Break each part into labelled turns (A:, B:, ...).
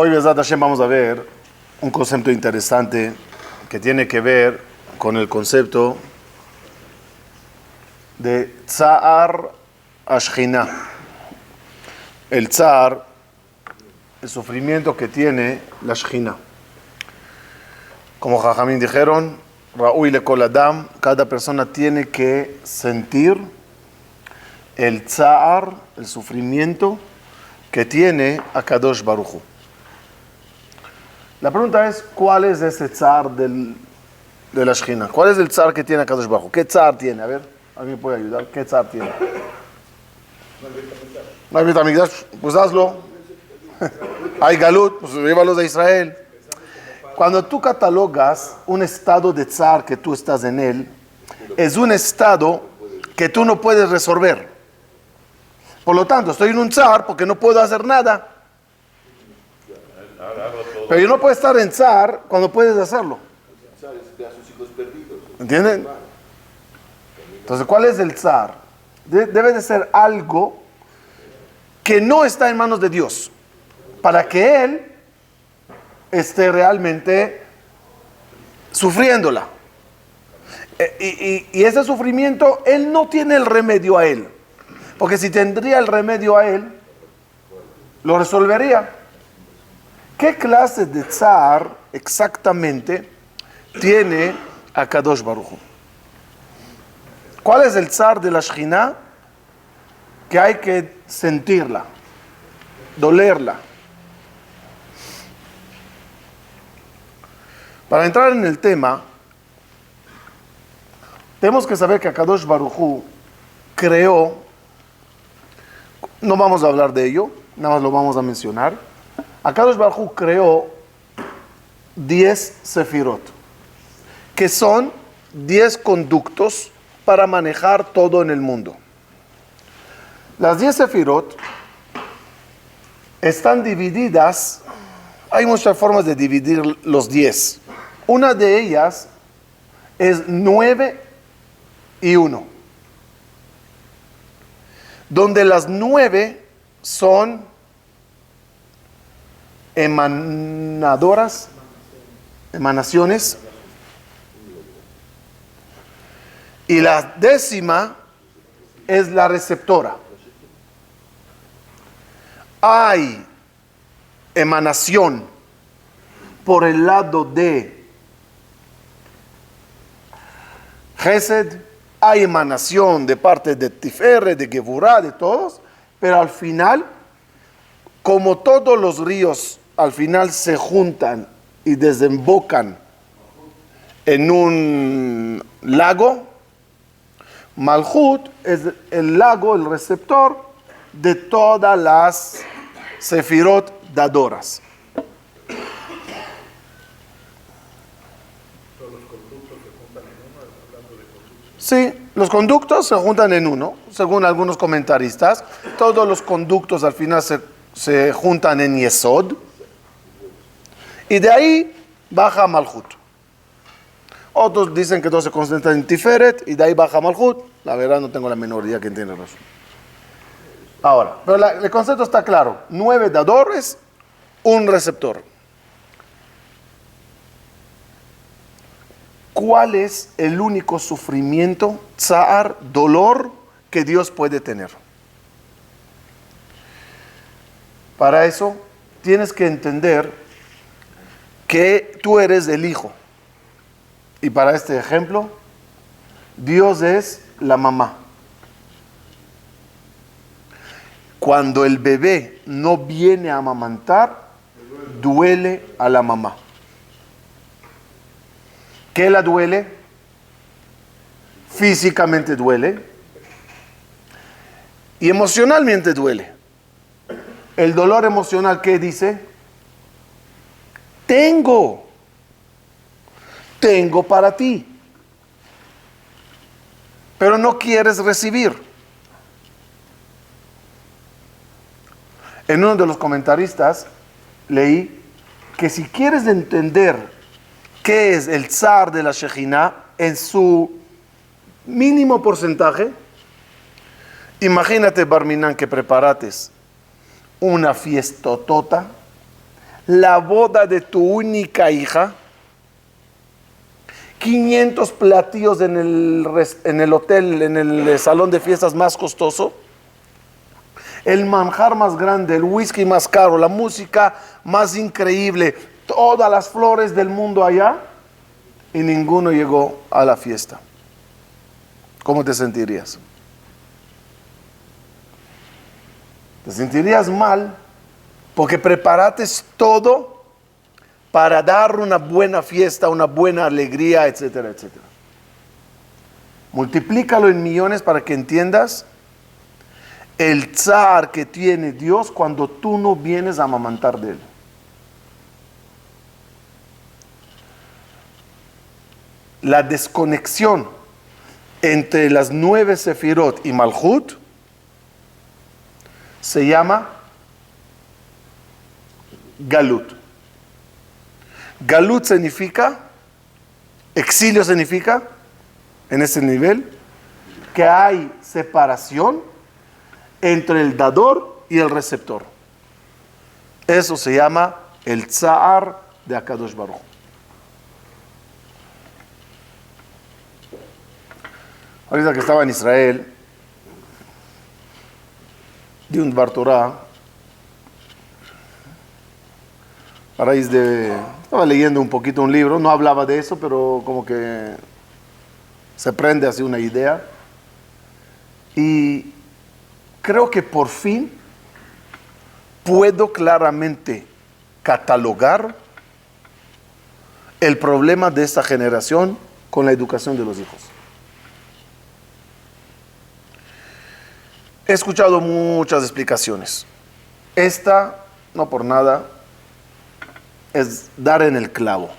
A: Hoy, Bezrat Hashem, vamos a ver un concepto interesante que tiene que ver con el concepto de Tza'ar Ashchina. El Tza'ar, el sufrimiento que tiene la Shechina. Como Jajamín dijeron, Ra'ui lekol adam, cada persona tiene que sentir el Tza'ar, el sufrimiento que tiene Akadosh Baruj Hu. La pregunta es, ¿cuál es ese Tza'ar de la Shechina? ¿Cuál es el Tza'ar que tiene Akadosh Baruj Hu? ¿Qué Tza'ar tiene? A ver, ¿alguien puede ayudar? ¿Qué Tza'ar tiene? No hay Beit HaMikdash, pues hazlo. Hay Galut, pues llévalos de Israel. Cuando tú catalogas un estado de Tza'ar que tú estás en él, es un estado que tú no puedes resolver. Por lo tanto, estoy en un Tza'ar porque no puedo hacer nada. Pero yo no puedo estar en Tza'ar cuando puedes hacerlo. ¿Entienden? Entonces, ¿cuál es el Tza'ar? Debe de ser algo que no está en manos de Dios, para que Él esté realmente sufriéndola. Y ese sufrimiento, Él no tiene el remedio a Él. Porque si tendría el remedio a Él, lo resolvería. ¿Qué clase de Tza'ar exactamente tiene Akadosh Baruj Hu? ¿Cuál es el Tza'ar de la Shechina? Que hay que sentirla, dolerla. Para entrar en el tema, tenemos que saber que Akadosh Baruj Hu creó, no vamos a hablar de ello, nada más lo vamos a mencionar. Akadosh Baruj Hu creó 10 sefirot, que son 10 conductos para manejar todo en el mundo. Las 10 sefirot están divididas, hay muchas formas de dividir los 10. Una de ellas es 9 y 1, donde las 9 son emanaciones, y la 10ª es la receptora. Hay emanación por el lado de Chesed, hay emanación de parte de Tiferet, de Gevurah, de todos, pero al final, como todos los ríos al final se juntan y desembocan en un lago, Malchut es el lago, el receptor de todas las sefirot dadoras. Sí, los conductos se juntan en uno, según algunos comentaristas. Todos los conductos al final se juntan en Yesod. Y de ahí baja Malchut. Otros dicen que todos se concentran en Tiferet y de ahí baja Malchut. La verdad no tengo la menor idea quién tiene razón. Ahora, pero el concepto está claro. 9 dadores, un receptor. ¿Cuál es el único sufrimiento, tza'ar, dolor que Dios puede tener? Para eso tienes que entender que tú eres el hijo. Y para este ejemplo, Dios es la mamá. Cuando el bebé no viene a amamantar, duele a la mamá. ¿Qué la duele? Físicamente duele y emocionalmente duele. El dolor emocional, ¿qué dice? Tengo para ti, pero no quieres recibir. En uno de los comentaristas leí que si quieres entender qué es el Tza'ar de la Shechina en su mínimo porcentaje, imagínate, Barminan, que preparates una fiestotota la boda de tu única hija, 500 platillos en el hotel, en el salón de fiestas más costoso, el manjar más grande, el whisky más caro, la música más increíble, todas las flores del mundo allá, y ninguno llegó a la fiesta. ¿Cómo te sentirías? Te sentirías mal porque preparaste todo para dar una buena fiesta, una buena alegría, etcétera, etcétera. Multiplícalo en millones para que entiendas el tzar que tiene Dios cuando tú no vienes a amamantar de Él. La desconexión entre las 9 sefirot y Malhut se llama Galut. Galut significa, exilio significa, en ese nivel, que hay separación entre el dador y el receptor. Eso se llama el tzar de Akadosh Baruj. Ahorita que estaba en Israel, di un Dvar Torah, a raíz de, estaba leyendo un poquito un libro, no hablaba de eso, pero como que se prende así una idea. Y creo que por fin puedo claramente catalogar el problema de esta generación con la educación de los hijos. He escuchado muchas explicaciones. Esta, no por nada, es dar en el clavo.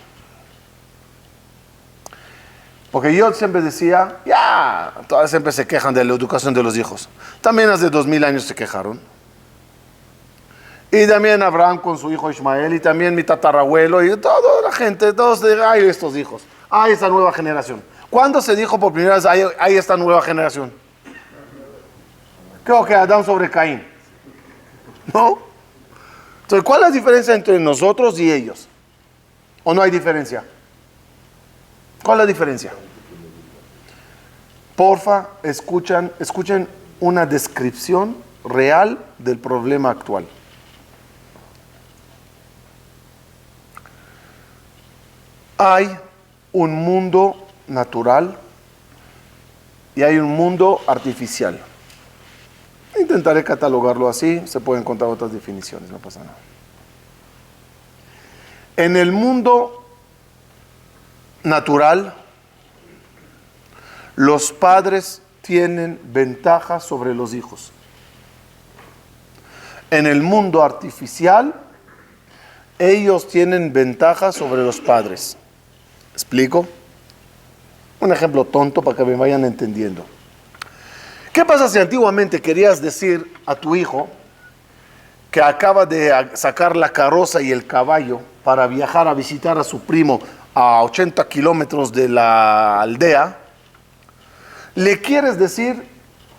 A: Porque yo siempre decía, todas siempre se quejan de la educación de los hijos. También hace 2000 años se quejaron. Y también Abraham con su hijo Ismael, y también mi tatarabuelo, y toda la gente, todos dicen, ay, estos hijos, ay, esta nueva generación. ¿Cuándo se dijo por primera vez, hay esta nueva generación? Creo que Adán sobre Caín. ¿No? Entonces, ¿cuál es la diferencia entre nosotros y ellos? ¿O no hay diferencia? ¿Cuál es la diferencia? Porfa, escuchen una descripción real del problema actual. Hay un mundo natural y hay un mundo artificial. Intentaré catalogarlo así, se pueden encontrar otras definiciones, no pasa nada. En el mundo natural, los padres tienen ventaja sobre los hijos. En el mundo artificial, ellos tienen ventaja sobre los padres. ¿Explico? Un ejemplo tonto para que me vayan entendiendo. ¿Qué pasa si antiguamente querías decir a tu hijo que acaba de sacar la carroza y el caballo para viajar a visitar a su primo a 80 kilómetros de la aldea? Le quieres decir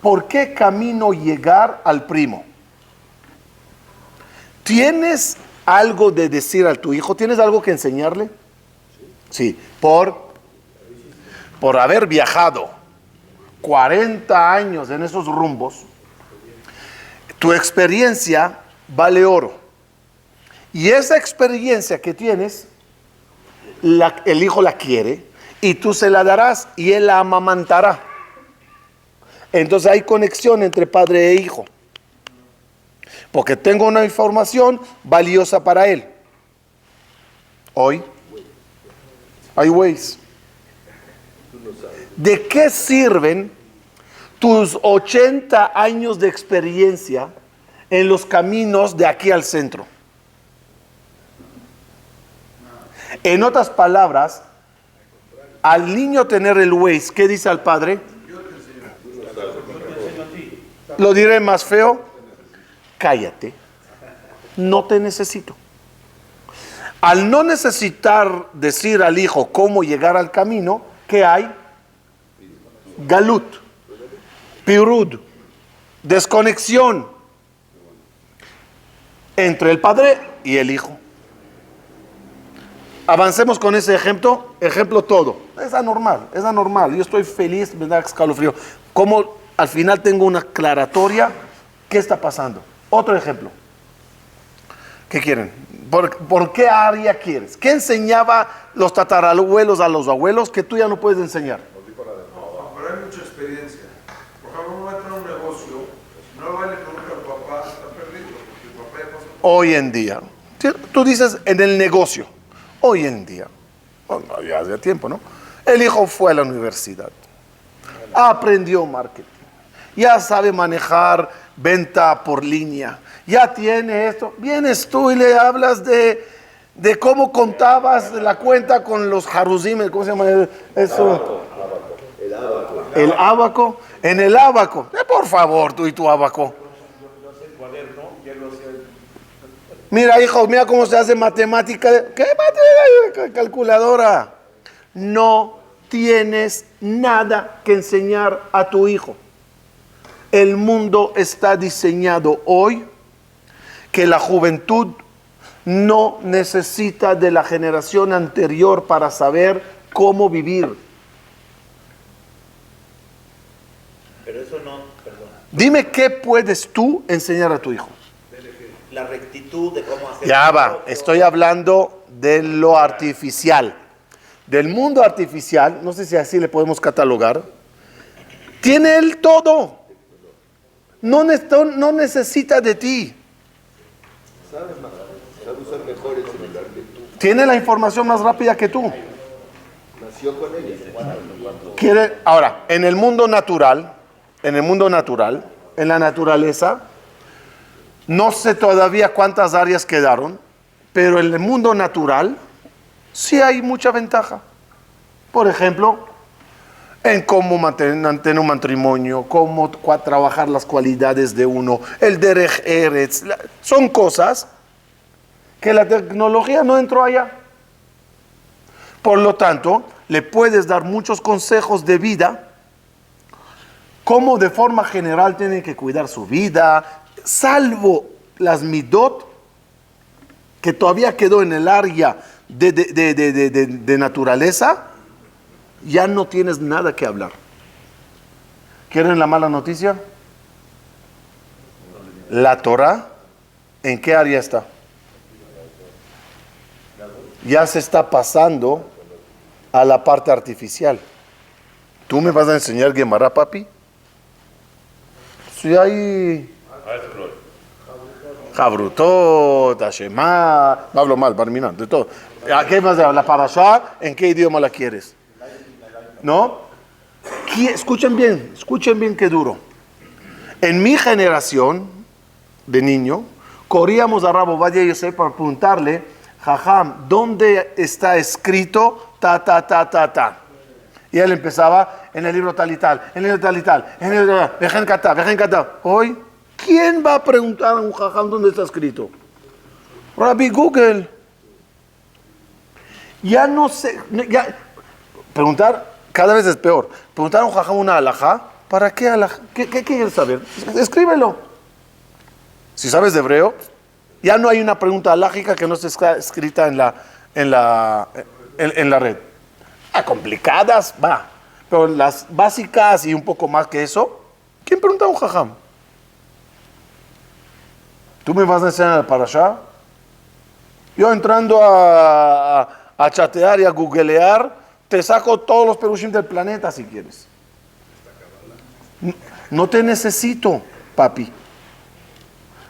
A: por qué camino llegar al primo. ¿Tienes algo de decir a tu hijo? ¿Tienes algo que enseñarle? Sí, por haber viajado 40 años en esos rumbos, tu experiencia vale oro. Y esa experiencia que tienes, el hijo la quiere y tú se la darás y él la amamantará. Entonces hay conexión entre padre e hijo. Porque tengo una información valiosa para él. Hoy hay Waze. ¿De qué sirven tus 80 años de experiencia en los caminos de aquí al centro? En otras palabras, al niño tener el Waze, ¿qué dice al padre? Lo diré más feo, cállate, no te necesito. Al no necesitar decir al hijo cómo llegar al camino, ¿qué hay? Galut, pirud, desconexión entre el padre y el hijo. Avancemos con ese ejemplo todo. Es anormal. Yo estoy feliz, me da escalofrío. Como al final tengo una aclaratoria, ¿qué está pasando? Otro ejemplo. ¿Qué quieren? ¿Por qué área quieres? ¿Qué enseñaba los tatarabuelos a los abuelos que tú ya no puedes enseñar?
B: No, pero hay mucha experiencia. Por ejemplo, uno entra a un negocio, no va y le pregunta al papá, está perdido, porque el papá ya pasó.
A: Hoy en día, tú dices en el negocio, hoy en día, ya hace tiempo, ¿no? El hijo fue a la universidad, aprendió marketing, ya sabe manejar venta por línea, ya tiene esto. Vienes tú y le hablas de cómo contabas la cuenta con los jaruzim, ¿cómo se llama eso? El ábaco. En el ábaco. Por favor, tú y tu ábaco. Mira, hijo, mira cómo se hace matemática. ¿Qué matemática? Calculadora. No tienes nada que enseñar a tu hijo. El mundo está diseñado hoy que la juventud no necesita de la generación anterior para saber cómo vivir.
C: Pero eso no, perdón.
A: Dime qué puedes tú enseñar a tu hijo.
C: La rectitud de cómo hacer.
A: Ya va, estoy hablando de lo artificial. Del mundo artificial, no sé si así le podemos catalogar, tiene él todo. No necesita de ti.
D: Sabe usar mejor el celular que tú.
A: Tiene la información más rápida que tú.
D: Nació con ella.
A: Ahora, en el mundo natural, en la naturaleza, no sé todavía cuántas áreas quedaron, pero en el mundo natural sí hay mucha ventaja. Por ejemplo, en cómo mantener un matrimonio, cómo trabajar las cualidades de uno, el derech eretz, son cosas que la tecnología no entró allá. Por lo tanto, le puedes dar muchos consejos de vida, cómo de forma general tienen que cuidar su vida, salvo las midot, que todavía quedó en el área de naturaleza, ya no tienes nada que hablar. ¿Quieren la mala noticia? La Torah, ¿en qué área está? Ya se está pasando a la parte artificial. ¿Tú me vas a enseñar Gemara, papi? Si hay Jabrutot, Hashemá, no hablo mal, Barminan, de todo. ¿A qué más? La parashá, ¿en qué idioma la quieres? ¿No? Escuchen bien qué duro. En mi generación de niño, corríamos a Rabo Valle Yosef para preguntarle, Jajam, ¿dónde está escrito ta? Y él empezaba en el libro tal y tal, en el libro tal y tal, en el libro Vejen Katá. Hoy, ¿quién va a preguntar a un Jajam dónde está escrito? Rabbi Google. Ya no sé, preguntar cada vez es peor. Preguntar a un Jajam una alajá, ¿para qué alajá? ¿Qué quieres saber? Escríbelo. Si sabes de hebreo, ya no hay una pregunta alágica que no esté escrita en la red. Complicadas, va. Pero las básicas y un poco más que eso, ¿quién pregunta a un jajam? ¿Tú me vas a enseñar el parashá? Yo entrando a chatear y a googlear, te saco todos los perushim del planeta si quieres. No te necesito, papi.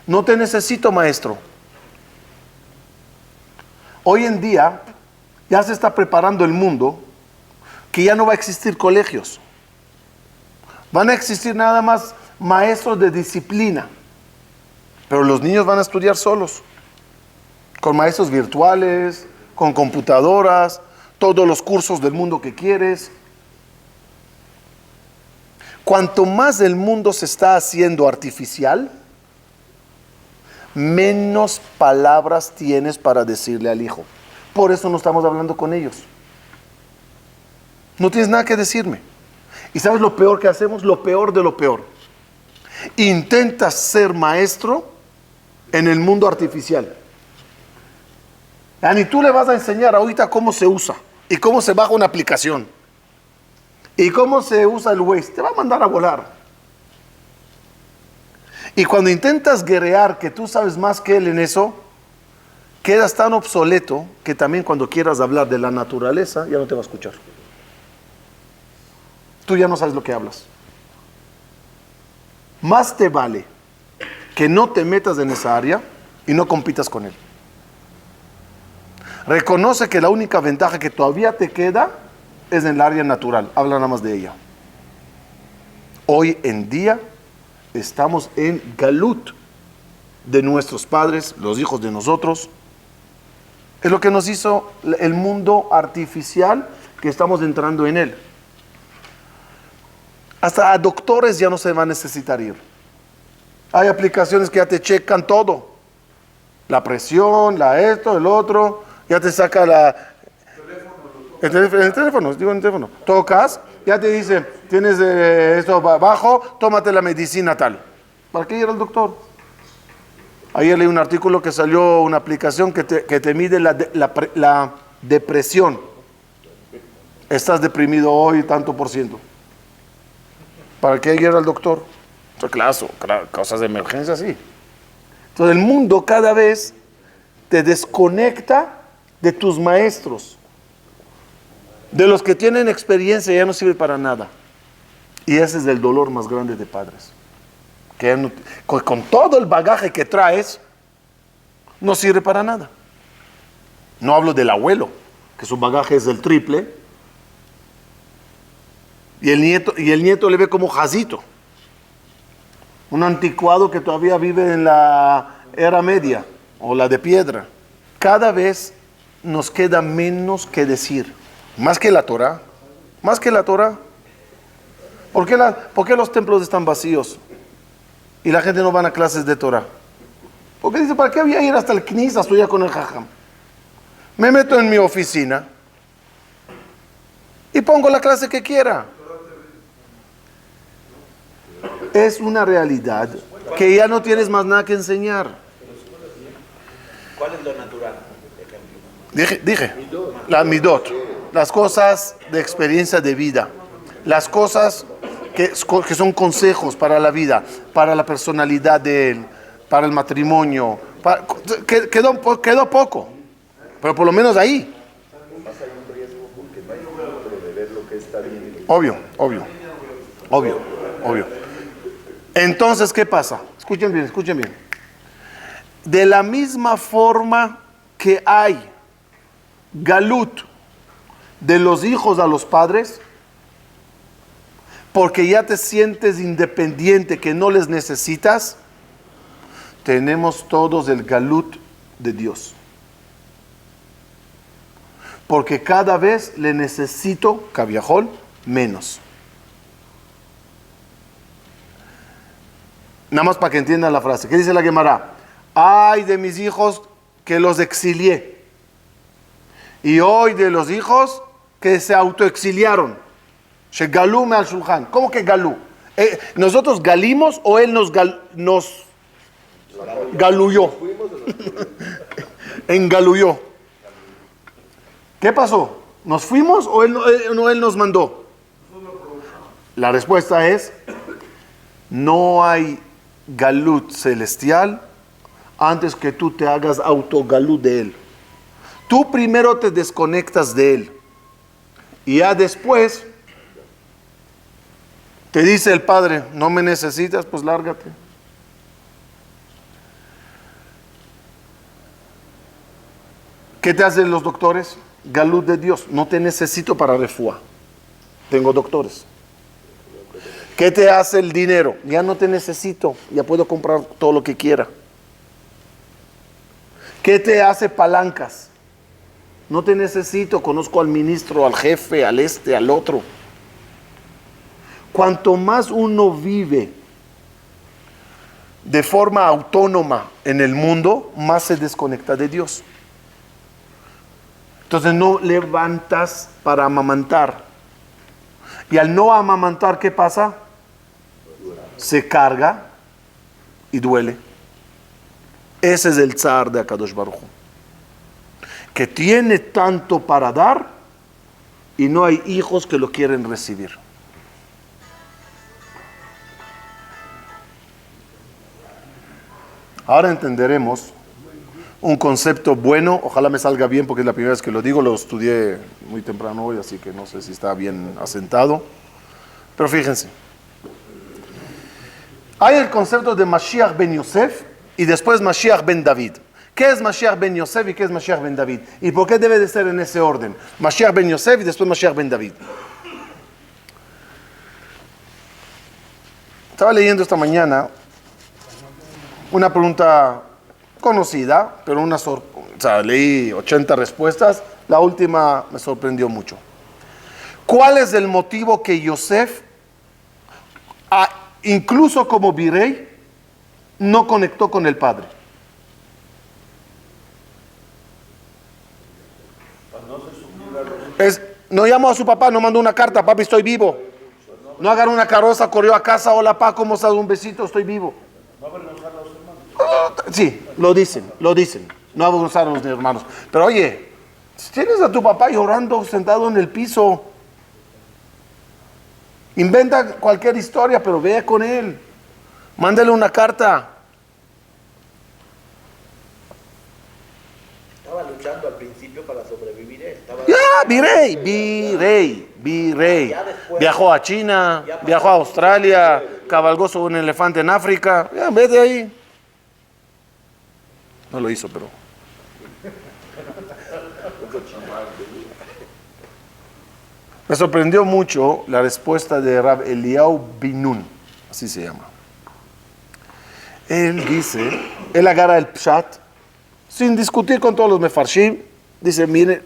A: No te necesito, maestro. Hoy en día ya se está preparando el mundo que ya no va a existir colegios. Van a existir nada más maestros de disciplina. Pero los niños van a estudiar solos, con maestros virtuales, con computadoras, todos los cursos del mundo que quieres. Cuanto más el mundo se está haciendo artificial, menos palabras tienes para decirle al hijo. Por eso no estamos hablando con ellos. No tienes nada que decirme. ¿Y sabes lo peor que hacemos? Lo peor de lo peor. Intentas ser maestro en el mundo artificial. Y tú le vas a enseñar ahorita cómo se usa y cómo se baja una aplicación y cómo se usa el Waze. Te va a mandar a volar. Y cuando intentas guerrear que tú sabes más que él en eso, quedas tan obsoleto que también cuando quieras hablar de la naturaleza ya no te va a escuchar. Tú ya no sabes lo que hablas. Más te vale que no te metas en esa área y no compitas con él. Reconoce que la única ventaja que todavía te queda es en el área natural. Habla nada más de ella. Hoy en día estamos en galut de nuestros padres, los hijos de nosotros. Es lo que nos hizo el mundo artificial que estamos entrando en él. Hasta a doctores ya no se va a necesitar ir. Hay aplicaciones que ya te checan todo. La presión, esto, el otro. Ya te saca el teléfono. Tocas, ya te dice, tienes esto bajo, tómate la medicina tal. ¿Para qué ir al doctor? Ayer leí un artículo que salió una aplicación que te mide la depresión. Estás deprimido hoy tanto por ciento. ¿Para qué ir al doctor? Claro, cosas de emergencia, sí. Entonces el mundo cada vez te desconecta de tus maestros. De los que tienen experiencia ya no sirve para nada. Y ese es el dolor más grande de padres. Que no, con todo el bagaje que traes, no sirve para nada. No hablo del abuelo, que su bagaje es el triple. Y el nieto le ve como jacito. Un anticuado que todavía vive en la era media o la de piedra. Cada vez nos queda menos que decir. Más que la Torah. Más que la Torah. ¿Por qué los templos están vacíos? Y la gente no va a clases de Torah. Porque dice, ¿para qué voy a ir hasta el Knis, estoy ya con el Jajam? Me meto en mi oficina y pongo la clase que quiera. Es una realidad que ya no tienes más nada que enseñar.
C: ¿Cuál es lo natural? Ejemplo.
A: Dije, la midot, las cosas de experiencia de vida, las cosas que son consejos para la vida, para la personalidad de él, para el matrimonio. Quedó poco, pero por lo menos ahí. Obvio. Entonces, ¿qué pasa? Escuchen bien. De la misma forma que hay galut de los hijos a los padres, porque ya te sientes independiente, que no les necesitas, tenemos todos el galut de Dios. Porque cada vez le necesito, cabiajol, menos. Nada más para que entiendan la frase. ¿Qué dice la Gemara? Ay de mis hijos que los exilié. Y hoy de los hijos que se autoexiliaron. Shegalú me al shulchan. ¿Cómo que galú? ¿Nosotros galimos o él nos galuyó? Engaluyó. ¿Qué pasó? ¿Nos fuimos o él nos mandó? La respuesta es: no hay galut celestial antes que tú te hagas autogalut de él. Tú primero te desconectas de él y ya después te dice el Padre, no me necesitas, pues lárgate. ¿Qué te hacen los doctores? Galut de Dios, no te necesito para refúa, tengo doctores. ¿Qué te hace el dinero? Ya no te necesito, ya puedo comprar todo lo que quiera. ¿Qué te hace palancas? No te necesito, conozco al ministro, al jefe, al otro. Cuanto más uno vive de forma autónoma en el mundo, más se desconecta de Dios. Entonces no levantas para amamantar. Y al no amamantar, ¿qué pasa? Se carga y duele. Ese es el zar de Akadosh Baruj Hu. que tiene tanto para dar y no hay hijos que lo quieren recibir. Ahora entenderemos un concepto bueno, ojalá me salga bien porque es la primera vez que lo digo, lo estudié muy temprano hoy, así que no sé si está bien asentado, pero fíjense. Hay el concepto de Mashiach ben Yosef y después Mashiach ben David. ¿Qué es Mashiach ben Yosef y qué es Mashiach ben David? ¿Y por qué debe de ser en ese orden? Mashiach ben Yosef y después Mashiach ben David. Estaba leyendo esta mañana una pregunta conocida, pero leí 80 respuestas, la última me sorprendió mucho. ¿Cuál es el motivo que Yosef, incluso como virrey, no conectó con el padre? No llamó a su papá, no mandó una carta, papi, estoy vivo. No agarró una carroza, corrió a casa, hola, papá, ¿cómo estás? Un besito, estoy vivo. Sí, lo dicen. No avergonzar a los hermanos. Pero oye, si tienes a tu papá llorando sentado en el piso, inventa cualquier historia, pero ve con él. Mándale una carta.
C: Estaba luchando al principio para sobrevivir.
A: Virrey. Viajó a China, viajó a Australia, cabalgó sobre un elefante en África. Ya, vete ahí. No lo hizo, pero... Me sorprendió mucho la respuesta de Rab Eliyahu Binun, así se llama. Él agarra el pshat, sin discutir con todos los mefarshim, dice, mire,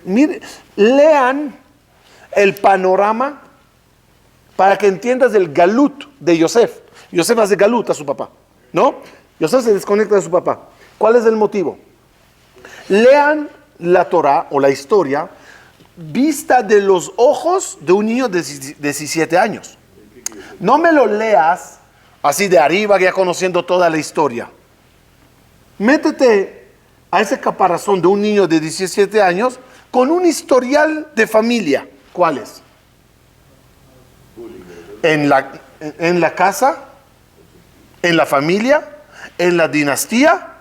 A: lean el panorama para que entiendas el galut de Yosef. Yosef hace galut a su papá, ¿no? Yosef se desconecta de su papá. ¿Cuál es el motivo? Lean la Torah o la historia vista de los ojos de un niño de 17 años. No me lo leas así de arriba, ya conociendo toda la historia. Métete a ese caparazón de un niño de 17 años con un historial de familia. ¿Cuál es? En la casa, en la familia, en la dinastía,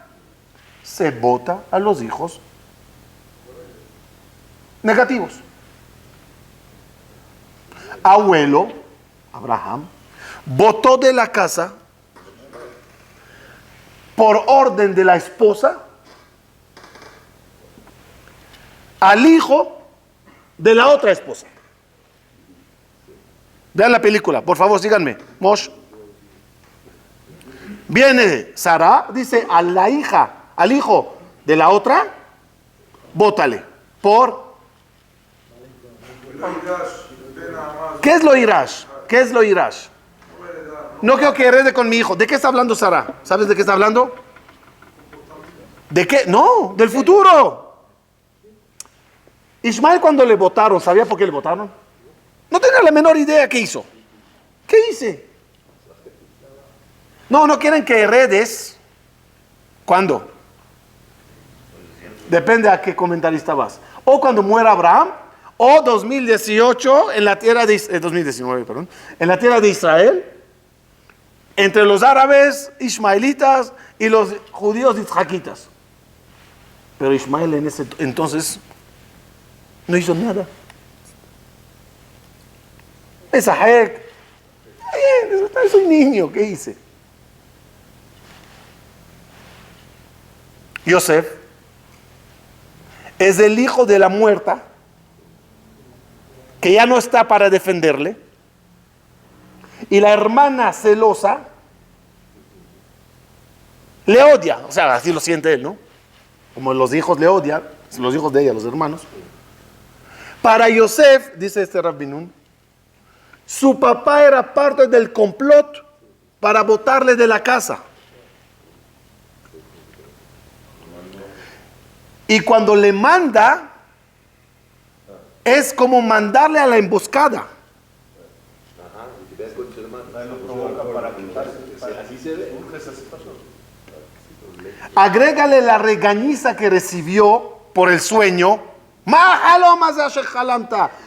A: se vota a los hijos negativos. Abuelo, Abraham, votó de la casa por orden de la esposa al hijo de la otra esposa. Vean la película, por favor, síganme. Mosh. Viene Sara, dice a la hija, al hijo de la otra, bótale. ¿Por? ¿Qué es lo irash? ¿Qué es lo irash? No quiero que herede con mi hijo. ¿De qué está hablando Sara? ¿Sabes de qué está hablando? ¿De qué? No, del futuro. Ismael cuando le votaron, ¿sabía por qué le votaron? No tenía la menor idea qué hizo. ¿Qué hice? No quieren que heredes. ¿Cuándo? Depende a qué comentarista vas. O cuando muera Abraham, o 2018 en la tierra de 2019, perdón, en la tierra de Israel, entre los árabes ismaelitas y los judíos isjaquitas. Pero Ismael en ese entonces no hizo nada. Es un niño, ¿qué hice? Yosef es el hijo de la muerta que ya no está para defenderle, y la hermana celosa le odia, o sea, así lo siente él, ¿no? Como los hijos le odian, los hijos de ella, los hermanos. Para Yosef, dice este Rab Binun, su papá era parte del complot para botarle de la casa. Y cuando le manda, es como mandarle a la emboscada. Agrégale la regañiza que recibió por el sueño.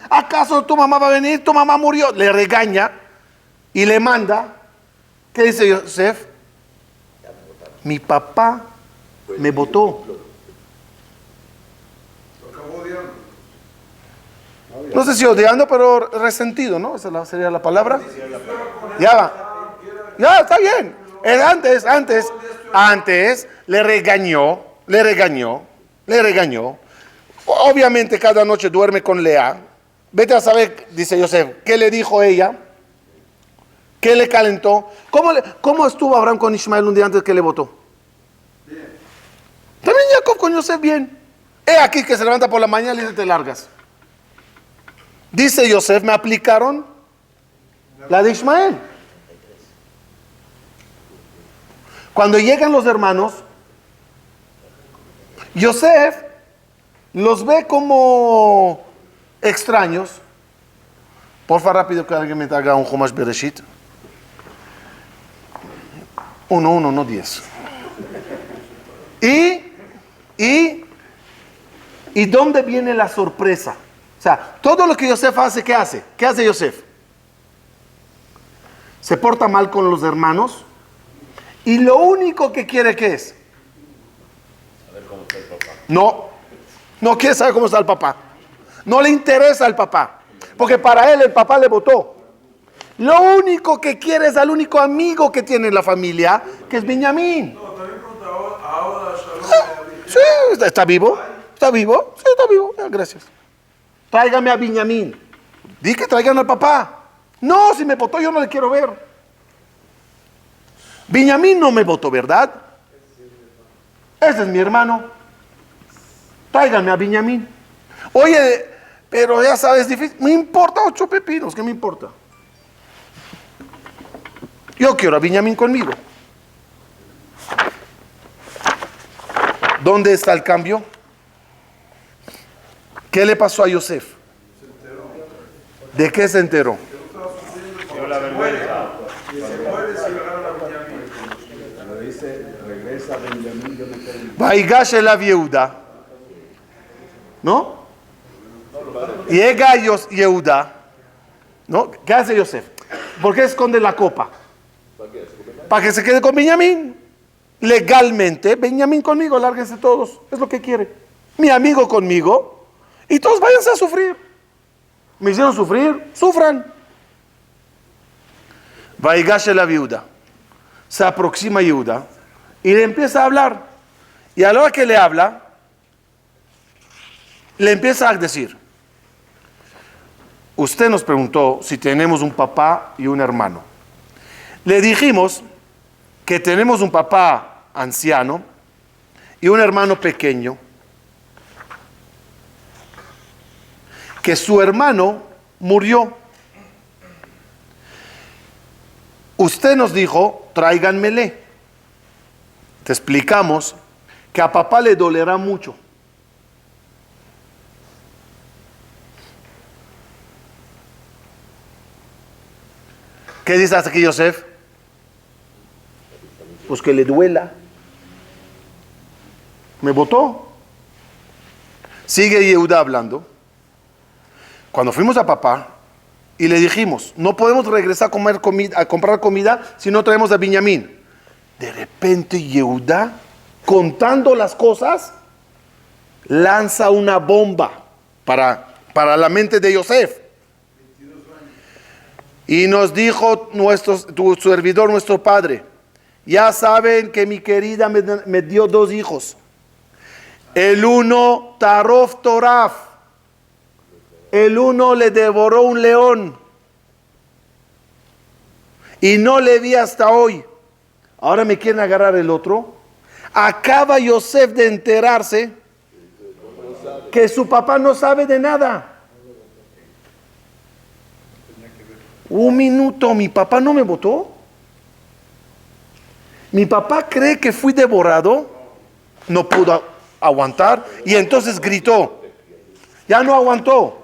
A: ¿Acaso tu mamá va a venir? Tu mamá murió. Le regaña y le manda. ¿Qué dice Yosef? Mi papá me botó.
B: Lo acabó odiando.
A: No sé si odiando, pero resentido, ¿no? Esa sería la palabra. Ya va. Ya, está bien. Antes le regañó. Obviamente cada noche duerme con Lea. Vete a saber, dice Yosef, ¿qué le dijo ella? ¿Qué le calentó? ¿Cómo estuvo Abraham con Ismael un día antes que le votó? Bien. También Jacob con Yosef bien. Aquí que se levanta por la mañana y dice te largas. Dice Yosef, me aplicaron la de Ismael. Cuando llegan los hermanos, Yosef los ve como extraños. Porfa, rápido que alguien me haga un Humash Bereshit. 1, no 10. ¿Y dónde viene la sorpresa? O sea, todo lo que Yosef hace, ¿qué hace? ¿Qué hace Yosef? Se porta mal con los hermanos y lo único que quiere, ¿qué es?
D: Saber cómo está el papá.
A: No quiere saber cómo está el papá. No le interesa al papá. Porque para él el papá le votó. Lo único que quiere es al único amigo que tiene en la familia, que es Benjamín.
B: No, también pregunta ahora Shalom.
A: Sí, ¿está vivo? ¿Está vivo? Sí, está vivo. Gracias. Tráigame a Benjamín. Di que traigan al papá. No, si me votó yo no le quiero ver. Benjamín no me votó, ¿verdad? Ese es mi hermano. Tráiganme a Benjamín. Oye, pero ya sabes, difícil. Me importa 8 pepinos, ¿qué me importa? Yo quiero a Benjamín conmigo. ¿Dónde está el cambio? ¿Qué le pasó a Yosef? ¿De qué se enteró?
D: Dio la vergüenza.
E: Cuando dice, regresa Benjamín, yo me quedo.
A: Vaigash la viuda. ¿No? Llega Yehuda. ¿No? ¿Qué hace Yosef? ¿Por qué esconde la copa? Para que se quede con Benjamín. Legalmente, Benjamín conmigo, lárguense todos. Es lo que quiere. Mi amigo conmigo. Y todos váyanse a sufrir. Me hicieron sufrir, sufran. Vaigash la viuda. Se aproxima Yehuda y le empieza a hablar. Y a la hora que le habla, le empieza a decir: usted nos preguntó si tenemos un papá y un hermano. Le dijimos que tenemos un papá anciano y un hermano pequeño, que su hermano murió. Usted nos dijo, tráiganmele. Te explicamos que a papá le dolerá mucho. ¿Qué dice hasta aquí Yosef? Pues que le duela. Me votó. Sigue Yehuda hablando. Cuando fuimos a papá y le dijimos, no podemos regresar a comprar comida si no traemos a Benjamín. De repente Yehuda, contando las cosas, lanza una bomba para la mente de Yosef. Y nos dijo tu servidor, nuestro padre: ya saben que mi querida me dio 2 hijos. El uno, Tarof Toraf. El uno le devoró un león. Y no le vi hasta hoy. Ahora me quieren agarrar el otro. Acaba Yosef de enterarse que su papá no sabe de nada. Un minuto, mi papá no me votó. Mi papá cree que fui devorado. No pudo aguantar y entonces gritó. Ya no aguantó.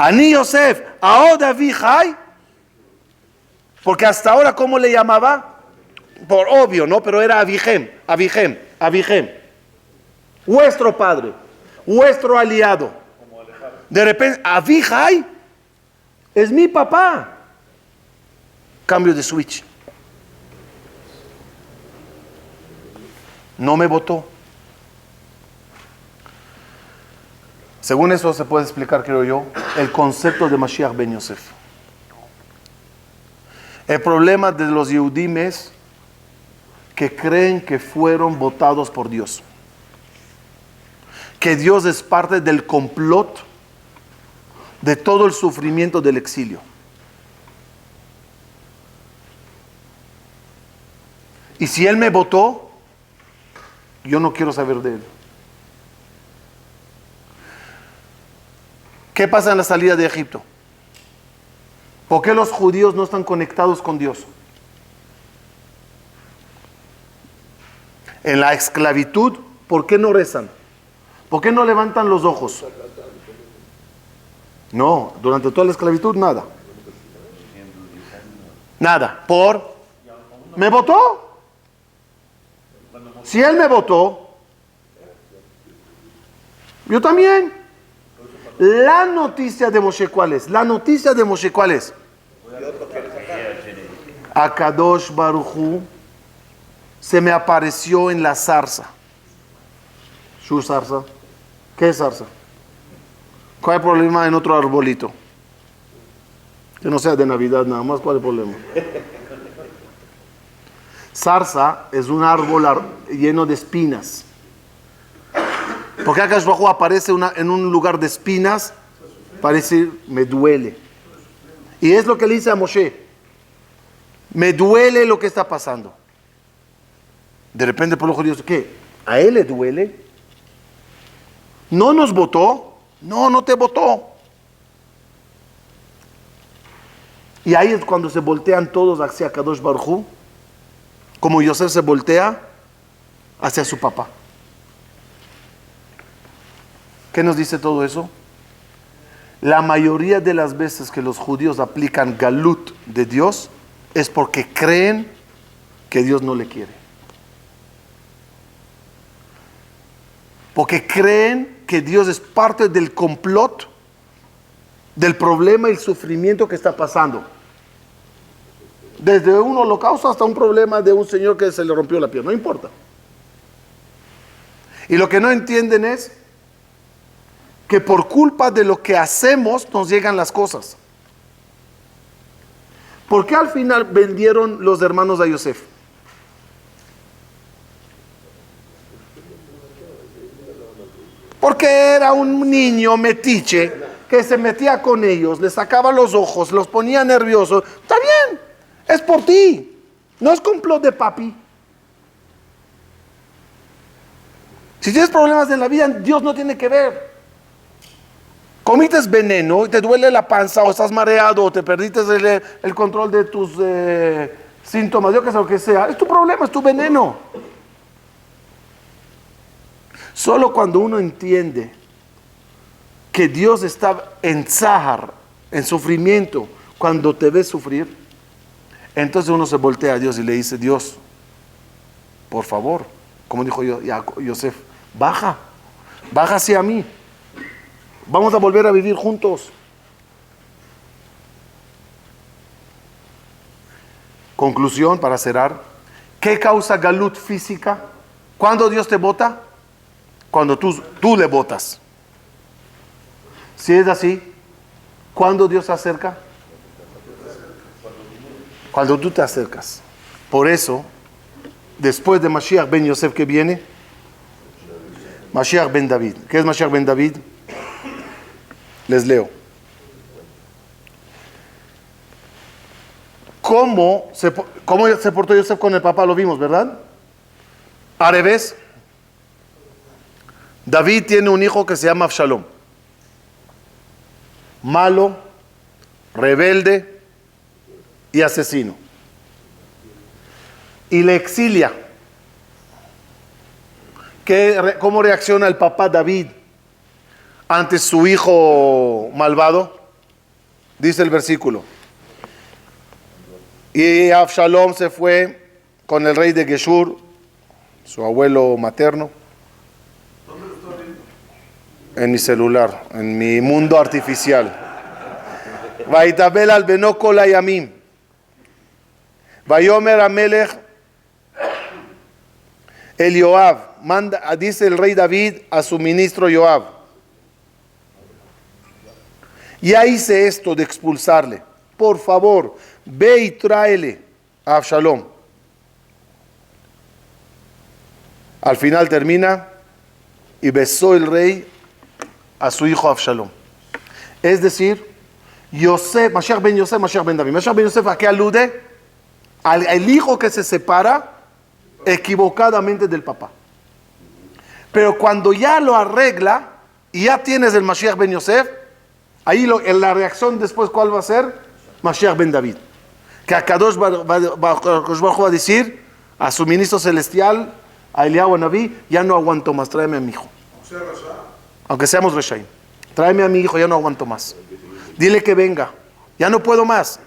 A: Ani Yosef, ahora vi Jai. Porque hasta ahora, ¿cómo le llamaba? por obvio, ¿no? Pero era Avijem. Vuestro padre, vuestro aliado. De repente, Abijai es mi papá. Cambio de switch. No me votó. Según eso se puede explicar, creo yo, el concepto de Mashiach ben Yosef. El problema de los Yehudim es que creen que fueron votados por Dios. Que Dios es parte del complot de todo el sufrimiento del exilio. Y si Él me votó, yo no quiero saber de Él. ¿Qué pasa en la salida de Egipto? ¿Por qué los judíos no están conectados con Dios? En la esclavitud, ¿por qué no rezan? ¿Por qué no levantan los ojos? No, durante toda la esclavitud nada. Nada. ¿Me votó? Si Él me votó, yo también. La noticia de Moshe, ¿cuál es? La noticia de Moshe, ¿cuál es? Akadosh Baruj Hu se me apareció en la zarza. ¿Su zarza? ¿Qué es zarza? ¿Cuál es el problema en otro arbolito? Que no sea de Navidad nada más, ¿cuál es el problema? Zarza es un árbol lleno de espinas. Porque Akadosh Baruj Hu aparece en un lugar de espinas para decir, me duele. Y es lo que le dice a Moshe. Me duele lo que está pasando. De repente por los judíos, ¿qué? ¿A él le duele? ¿No nos votó? No, no te votó. Y ahí es cuando se voltean todos hacia Akadosh Baruj Hu, como Yosef se voltea hacia su papá. ¿Qué nos dice todo eso? La mayoría de las veces que los judíos aplican galut de Dios es porque creen que Dios no le quiere. Porque creen que Dios es parte del complot, del problema y el sufrimiento que está pasando. Desde un holocausto hasta un problema de un señor que se le rompió la pierna, no importa. Y lo que no entienden es que por culpa de lo que hacemos nos llegan las cosas. ¿Por qué al final vendieron los hermanos a Yosef? Porque era un niño metiche que se metía con ellos, les sacaba los ojos, los ponía nerviosos. Está bien, es por ti, no es complot de papi. Si tienes problemas en la vida, Dios no tiene que ver. Comites veneno y te duele la panza o estás mareado o te perdiste el control de tus síntomas, yo que sé lo que sea, es tu problema, es tu veneno. Solo cuando uno entiende que Dios está en zahar, en sufrimiento, cuando te ves sufrir, entonces uno se voltea a Dios y le dice, Dios, por favor, como dijo Yosef, baja hacia mí. Vamos a volver a vivir juntos. Conclusión para cerrar. ¿Qué causa galut física? ¿Cuándo Dios te vota? Cuando tú le votas. Si es así, ¿cuándo Dios se acerca? Cuando tú te acercas. Por eso, después de Mashiach ben Yosef que viene, Mashiach ben David. ¿Qué es Mashiach ben David? Les leo. ¿Cómo se portó Yosef con el papá? Lo vimos, ¿verdad? Al revés. David tiene un hijo que se llama Absalom. Malo, rebelde y asesino. Y le exilia. ¿Cómo reacciona el papá David ante su hijo malvado? Dice el versículo. Y Absalom se fue con el rey de Geshur, su abuelo materno.
B: ¿Dónde lo está viendo?
A: En mi celular, en mi mundo artificial. Vaitabel al beno kol hayamim. Vayomer Amelech el Yoab. Dice el rey David a su ministro Yoab: ya hice esto de expulsarle. Por favor, ve y tráele a Absalom. Al final termina: y besó el rey a su hijo Absalom. Es decir, Yosef, Mashiach ben Yosef, Mashiach ben David. Mashiach ben Yosef, ¿a qué alude? Al hijo que se separa equivocadamente del papá. Pero cuando ya lo arregla y ya tienes el Mashiach ben Yosef, ahí la reacción después, ¿cuál va a ser? Mashiach ben David. Que a Kadosh Baruj Hu va a decir a su ministro celestial, a Eliyahu Naví: ya no aguanto más, tráeme a mi hijo. Aunque seamos Reshaim, tráeme a mi hijo, ya no aguanto más. Dile que venga, ya no puedo más.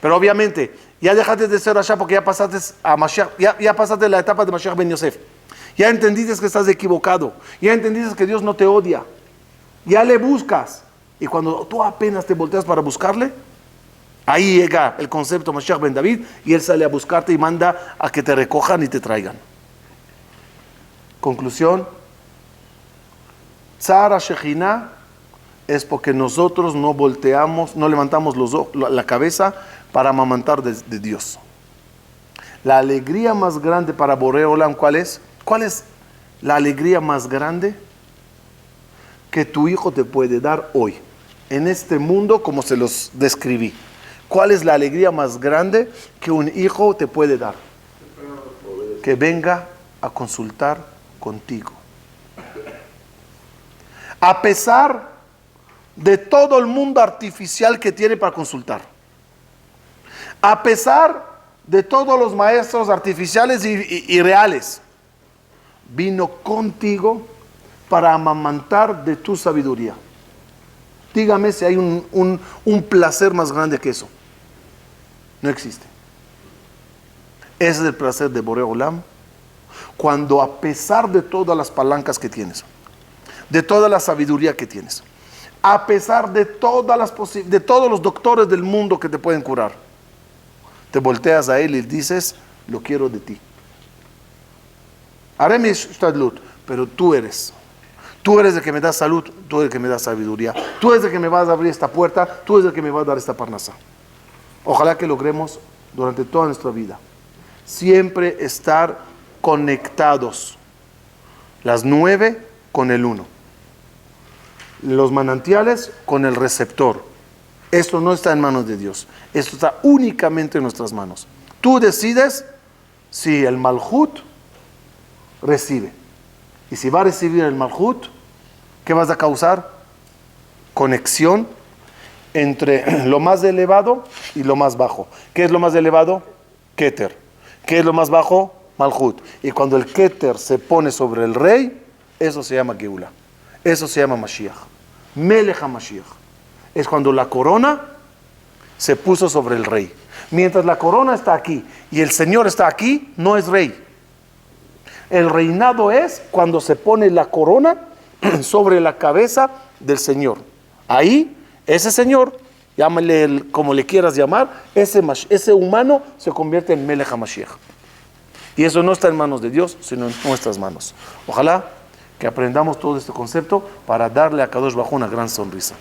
A: Pero obviamente, ya dejaste de ser Rasha porque ya pasaste a Mashiach, ya pasaste la etapa de Mashiach ben Yosef. Ya entendiste que estás equivocado. Ya entendiste que Dios no te odia. Ya le buscas. Y cuando tú apenas te volteas para buscarle, ahí llega el concepto Mashiach ben David y él sale a buscarte y manda a que te recojan y te traigan. Conclusión: Tzara Shejina es porque nosotros no volteamos, no levantamos la cabeza para amamantar de Dios. La alegría más grande para Borei Olam, ¿cuál es? ¿Cuál es la alegría más grande que tu hijo te puede dar hoy, en este mundo como se los describí? ¿Cuál es la alegría más grande que un hijo te puede dar? Que venga a consultar contigo. A pesar de todo el mundo artificial que tiene para consultar. A pesar de todos los maestros artificiales y reales. Vino contigo para amamantar de tu sabiduría. Dígame si hay un placer más grande que eso. No existe. Ese es el placer de Borei Olam. Cuando a pesar de todas las palancas que tienes, de toda la sabiduría que tienes, a pesar de de todos los doctores del mundo que te pueden curar, te volteas a él y dices: lo quiero de ti. Haré mi shtadlut, pero tú eres el que me da salud, tú eres el que me da sabiduría, tú eres el que me vas a abrir esta puerta, tú eres el que me va a dar esta parnasa. Ojalá que logremos durante toda nuestra vida siempre estar conectados, las 9 con el 1, los manantiales con el receptor. Esto no está en manos de Dios, esto está únicamente en nuestras manos. Tú decides si el Malhut recibe, y si va a recibir el Malhut, ¿qué vas a causar? Conexión entre lo más elevado y lo más bajo. ¿Qué es lo más elevado? Keter. ¿Qué es lo más bajo? Malhut. Y cuando el Keter se pone sobre el rey, eso se llama Geula. Eso se llama Mashiach. Melech HaMashiach. Es cuando la corona se puso sobre el rey. Mientras la corona está aquí y el Señor está aquí, no es rey. El reinado es cuando se pone la corona sobre la cabeza del Señor. Ahí, ese Señor, llámale como le quieras llamar, ese humano se convierte en Melech HaMashiach. Y eso no está en manos de Dios, sino en nuestras manos. Ojalá que aprendamos todo este concepto para darle a Kadosh Baruj Hu una gran sonrisa.